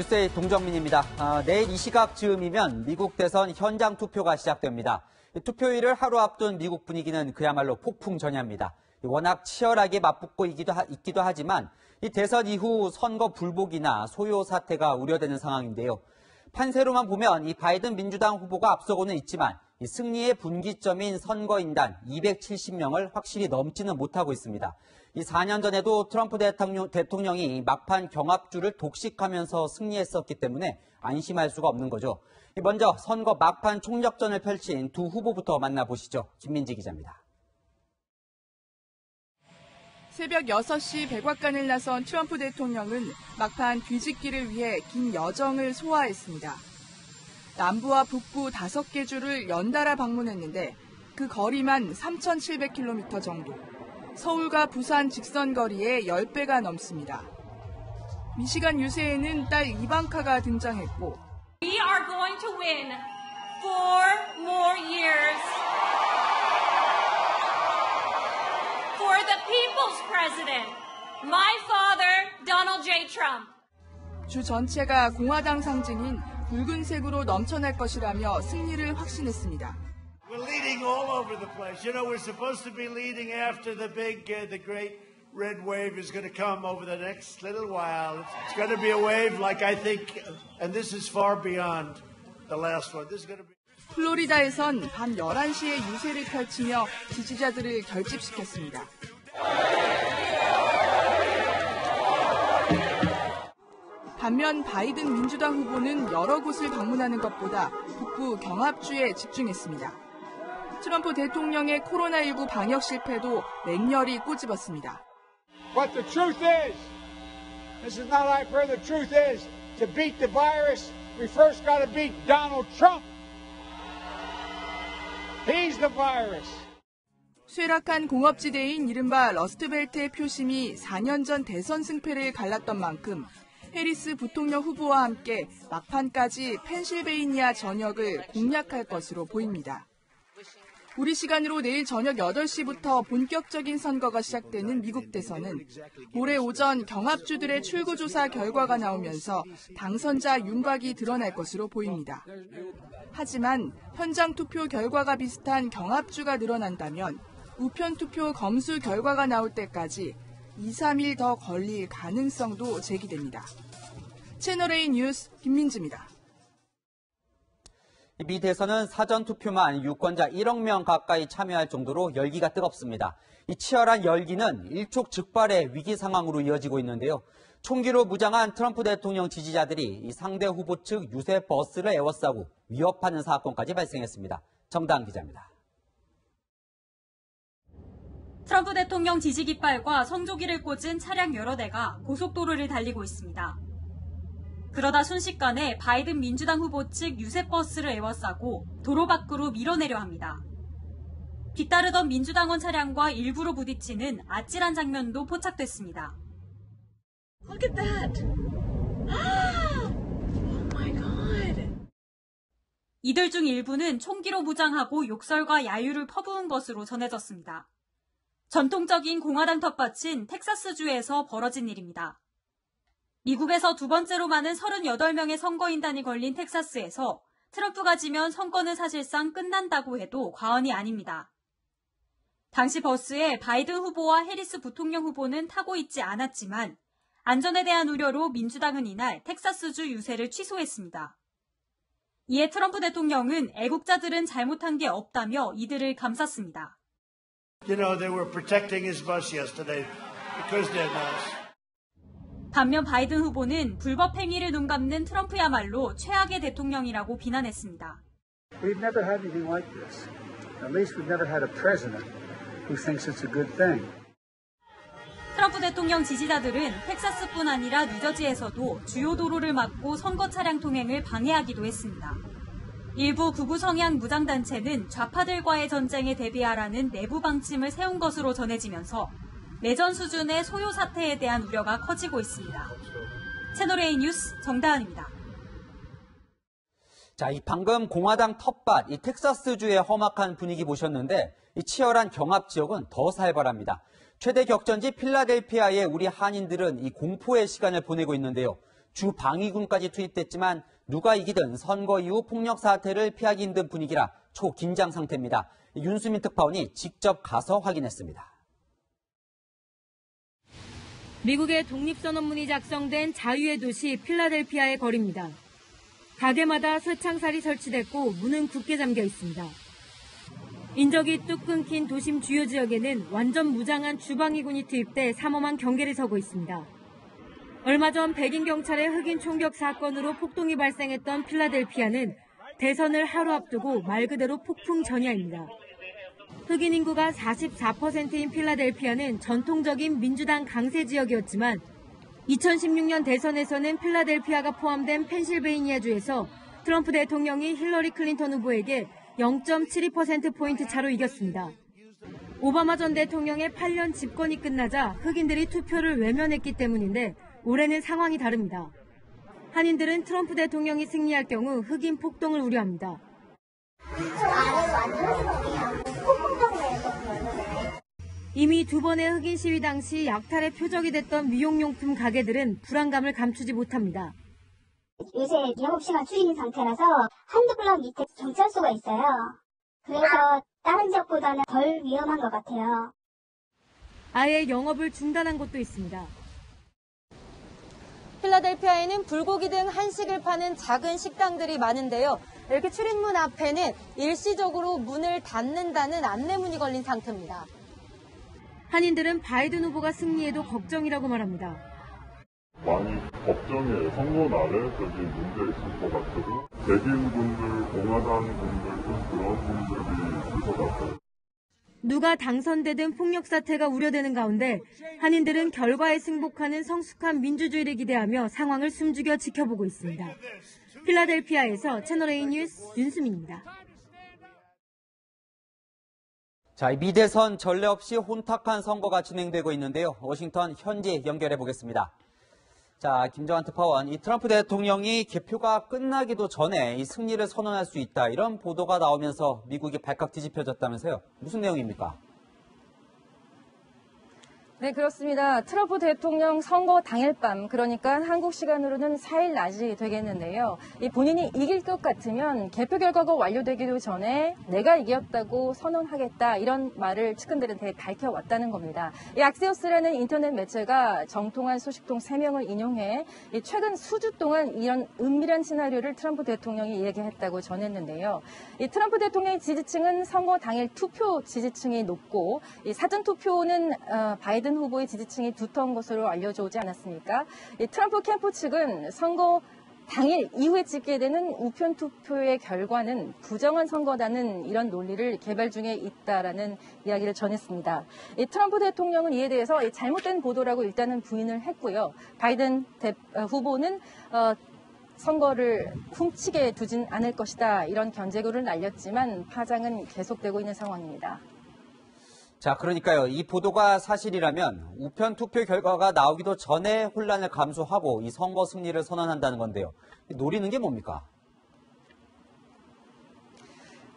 뉴스의 동정민입니다. 내일 이 시각 즈음이면 미국 대선 현장 투표가 시작됩니다. 투표일을 하루 앞둔 미국 분위기는 그야말로 폭풍전야입니다. 워낙 치열하게 맞붙고 있기도 하지만 이 대선 이후 선거 불복이나 소요 사태가 우려되는 상황인데요. 판세로만 보면 이 바이든 민주당 후보가 앞서고는 있지만 이 승리의 분기점인 선거인단 270명을 확실히 넘지는 못하고 있습니다. 이 4년 전에도 트럼프 대통령이 막판 경합주를 독식하면서 승리했었기 때문에 안심할 수가 없는 거죠. 먼저 선거 막판 총력전을 펼친 두 후보부터 만나보시죠. 김민지 기자입니다. 새벽 6시 백악관을 나선 트럼프 대통령은 막판 뒤집기를 위해 긴 여정을 소화했습니다. 남부와 북부 5개 주를 연달아 방문했는데 그 거리만 3,700km 정도. 서울과 부산 직선 거리의 10배가 넘습니다. 미시간 유세에는 딸 이방카가 등장했고 We are going to win 4 more years for the people's president, my father, Donald J. Trump. 주 전체가 공화당 상징인 붉은색으로 넘쳐날 것이라며 승리를 확신했습니다. We're leading all over the place. You know, we're supposed to be leading after the great red wave is going to come over the next little while. It's going to be a wave like I think, and this is far beyond the last one. This is going to be. 플로리다에선 밤 11시에 유세를 펼치며 지지자들을 결집시켰습니다. 반면 바이든 민주당 후보는 여러 곳을 방문하는 것보다 북부 경합주에 집중했습니다. 트럼프 대통령의 코로나19 방역 실패도 맹렬히 꼬집었습니다. But the truth is, this is not like where the truth is, to beat the virus, we first got to beat Donald Trump. He's the virus. 쇠락한 공업지대인 이른바 러스트벨트의 표심이 4년 전 대선 승패를 갈랐던 만큼 해리스 부통령 후보와 함께 막판까지 펜실베이니아 전역을 공략할 것으로 보입니다. 우리 시간으로 내일 저녁 8시부터 본격적인 선거가 시작되는 미국 대선은 모레 오전 경합주들의 출구조사 결과가 나오면서 당선자 윤곽이 드러날 것으로 보입니다. 하지만 현장 투표 결과가 비슷한 경합주가 늘어난다면 우편 투표 검수 결과가 나올 때까지 2, 3일 더 걸릴 가능성도 제기됩니다. 채널A 뉴스 김민지입니다. 미 대선은 사전투표만 유권자 1억 명 가까이 참여할 정도로 열기가 뜨겁습니다. 이 치열한 열기는 일촉즉발의 위기 상황으로 이어지고 있는데요. 총기로 무장한 트럼프 대통령 지지자들이 이 상대 후보 측 유세 버스를 에워싸고 위협하는 사건까지 발생했습니다. 정다은 기자입니다. 트럼프 대통령 지지 깃발과 성조기를 꽂은 차량 여러 대가 고속도로를 달리고 있습니다. 그러다 순식간에 바이든 민주당 후보 측 유세버스를 에워싸고 도로 밖으로 밀어내려 합니다. 뒤따르던 민주당원 차량과 일부러 부딪히는 아찔한 장면도 포착됐습니다. Look at that. Oh my God. 이들 중 일부는 총기로 무장하고 욕설과 야유를 퍼부은 것으로 전해졌습니다. 전통적인 공화당 텃밭인 텍사스주에서 벌어진 일입니다. 미국에서 두 번째로 많은 38명의 선거인단이 걸린 텍사스에서 트럼프가 지면 선거는 사실상 끝난다고 해도 과언이 아닙니다. 당시 버스에 바이든 후보와 해리스 부통령 후보는 타고 있지 않았지만 안전에 대한 우려로 민주당은 이날 텍사스주 유세를 취소했습니다. 이에 트럼프 대통령은 애국자들은 잘못한 게 없다며 이들을 감쌌습니다. You know, they were protecting his bus yesterday because they're nice. 반면 바이든 후보는 불법 행위를 눈감는 트럼프야말로 최악의 대통령이라고 비난했습니다. We've never had anything like this. At least we've never had a president who thinks it's a good thing. 트럼프 대통령 지지자들은 텍사스뿐 아니라 뉴저지에서도 주요 도로를 막고 선거 차량 통행을 방해하기도 했습니다. 일부 극우 성향 무장단체는 좌파들과의 전쟁에 대비하라는 내부 방침을 세운 것으로 전해지면서 내전 수준의 소요 사태에 대한 우려가 커지고 있습니다. 채널A 뉴스 정다은입니다. 자, 이 방금 공화당 텃밭, 이 텍사스주의 험악한 분위기 보셨는데 이 치열한 경합 지역은 더 살벌합니다. 최대 격전지 필라델피아의 우리 한인들은 이 공포의 시간을 보내고 있는데요. 주 방위군까지 투입됐지만 누가 이기든 선거 이후 폭력 사태를 피하기 힘든 분위기라 초긴장 상태입니다. 윤수민 특파원이 직접 가서 확인했습니다. 미국의 독립선언문이 작성된 자유의 도시 필라델피아의 거리입니다. 가게마다 쇠창살이 설치됐고 문은 굳게 잠겨 있습니다. 인적이 뚝 끊긴 도심 주요 지역에는 완전 무장한 주방위군이 투입돼 삼엄한 경계를 서고 있습니다. 얼마 전 백인 경찰의 흑인 총격 사건으로 폭동이 발생했던 필라델피아는 대선을 하루 앞두고 말 그대로 폭풍 전야입니다. 흑인 인구가 44%인 필라델피아는 전통적인 민주당 강세 지역이었지만 2016년 대선에서는 필라델피아가 포함된 펜실베이니아주에서 트럼프 대통령이 힐러리 클린턴 후보에게 0.72%포인트 차로 이겼습니다. 오바마 전 대통령의 8년 집권이 끝나자 흑인들이 투표를 외면했기 때문인데 올해는 상황이 다릅니다. 한인들은 트럼프 대통령이 승리할 경우 흑인 폭동을 우려합니다. 이미 두 번의 흑인 시위 당시 약탈의 표적이 됐던 미용용품 가게들은 불안감을 감추지 못합니다. 요새 영업시간 줄인 상태라서 한두 블럭 밑에 경찰서가 있어요. 그래서 다른 지역보다는 덜 위험한 것 같아요. 아예 영업을 중단한 곳도 있습니다. 필라델피아에는 불고기 등 한식을 파는 작은 식당들이 많은데요. 이렇게 출입문 앞에는 일시적으로 문을 닫는다는 안내문이 걸린 상태입니다. 한인들은 바이든 후보가 승리해도 걱정이라고 말합니다. 많이 걱정이에요. 선거 날에 저기 문제 있을 것 같아서 백인분들, 공화당 분들 좀 그런 분들이 있을 것 같아요. 누가 당선되든 폭력 사태가 우려되는 가운데 한인들은 결과에 승복하는 성숙한 민주주의를 기대하며 상황을 숨죽여 지켜보고 있습니다. 필라델피아에서 채널A 뉴스 윤수민입니다. 자, 미대선 전례 없이 혼탁한 선거가 진행되고 있는데요. 워싱턴 현지 연결해 보겠습니다. 자, 김정환 특파원, 이 트럼프 대통령이 개표가 끝나기도 전에 이 승리를 선언할 수 있다, 이런 보도가 나오면서 미국이 발칵 뒤집혀졌다면서요. 무슨 내용입니까? 네, 그렇습니다. 트럼프 대통령 선거 당일 밤, 그러니까 한국 시간으로는 4일 낮이 되겠는데요. 본인이 이길 것 같으면 개표 결과가 완료되기도 전에 내가 이겼다고 선언하겠다, 이런 말을 측근들은 밝혀왔다는 겁니다. 이 악시오스라는 인터넷 매체가 정통한 소식통 3명을 인용해 최근 수주 동안 이런 은밀한 시나리오를 트럼프 대통령이 얘기했다고 전했는데요. 이 트럼프 대통령의 지지층은 선거 당일 투표 지지층이 높고, 이 사전 투표는 바이든 후보의 지지층이 두터운 것으로 알려져 오지 않았습니까? 트럼프 캠프 측은 선거 당일 이후에 찍게 되는 우편 투표의 결과는 부정한 선거다는 이런 논리를 개발 중에 있다라는 이야기를 전했습니다. 트럼프 대통령은 이에 대해서 잘못된 보도라고 일단은 부인을 했고요. 바이든 후보는 선거를 훔치게 두진 않을 것이다, 이런 견제구를 날렸지만 파장은 계속되고 있는 상황입니다. 자, 그러니까요. 이 보도가 사실이라면 우편 투표 결과가 나오기도 전에 혼란을 감수하고 이 선거 승리를 선언한다는 건데요. 노리는 게 뭡니까?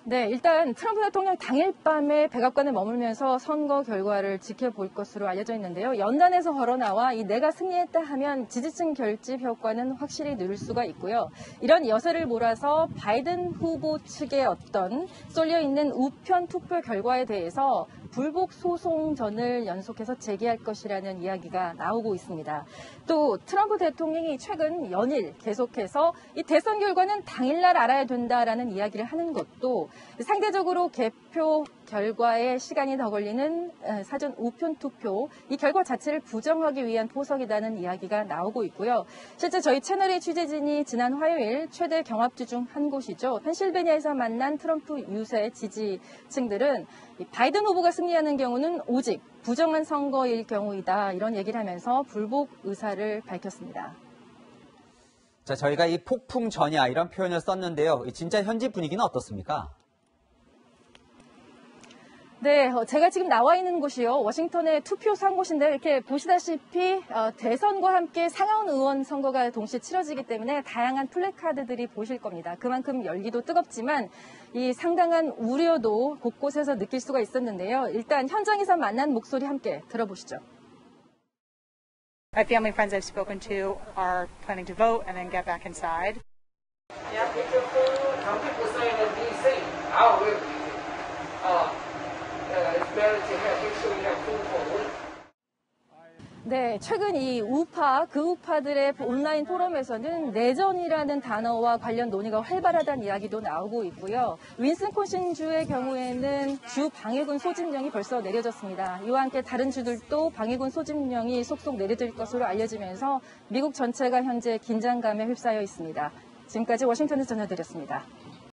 네, 일단 트럼프 대통령 당일 밤에 백악관에 머물면서 선거 결과를 지켜볼 것으로 알려져 있는데요. 연단에서 걸어나와 내가 승리했다 하면 지지층 결집 효과는 확실히 누릴 수가 있고요. 이런 여세를 몰아서 바이든 후보 측의 어떤 쏠려있는 우편 투표 결과에 대해서 불복 소송전을 연속해서 제기할 것이라는 이야기가 나오고 있습니다. 또 트럼프 대통령이 최근 연일 계속해서 이 대선 결과는 당일날 알아야 된다라는 이야기를 하는 것도 상대적으로 개표 결과에 시간이 더 걸리는 사전 우편 투표, 이 결과 자체를 부정하기 위한 포석이라는 이야기가 나오고 있고요. 실제 저희 채널의 취재진이 지난 화요일 최대 경합지 중 한 곳이죠. 펜실베니아에서 만난 트럼프 유세 지지층들은 바이든 후보가 승리하는 경우는 오직 부정한 선거일 경우이다, 이런 얘기를 하면서 불복 의사를 밝혔습니다. 자, 저희가 이 폭풍 전야, 이런 표현을 썼는데요. 진짜 현지 분위기는 어떻습니까? 네, 제가 지금 나와 있는 곳이요, 워싱턴의 투표소 한 곳인데, 이렇게 보시다시피 대선과 함께 상하원 의원 선거가 동시에 치러지기 때문에 다양한 플래카드들이 보실 겁니다. 그만큼 열기도 뜨겁지만 이 상당한 우려도 곳곳에서 느낄 수가 있었는데요. 일단 현장에서 만난 목소리 함께 들어보시죠. My family and friends I've spoken to are planning to vote and then get back inside. Yeah, get your food. Some people saying in D.C. I don't live in D.C. It's better to make sure you have food for a week. 네, 최근 이 우파, 극우파들의 온라인 포럼에서는 내전이라는 단어와 관련 논의가 활발하다는 이야기도 나오고 있고요. 윈스콘신주의 경우에는 주 방해군 소집령이 벌써 내려졌습니다. 이와 함께 다른 주들도 방해군 소집령이 속속 내려질 것으로 알려지면서 미국 전체가 현재 긴장감에 휩싸여 있습니다. 지금까지 워싱턴에서 전해드렸습니다.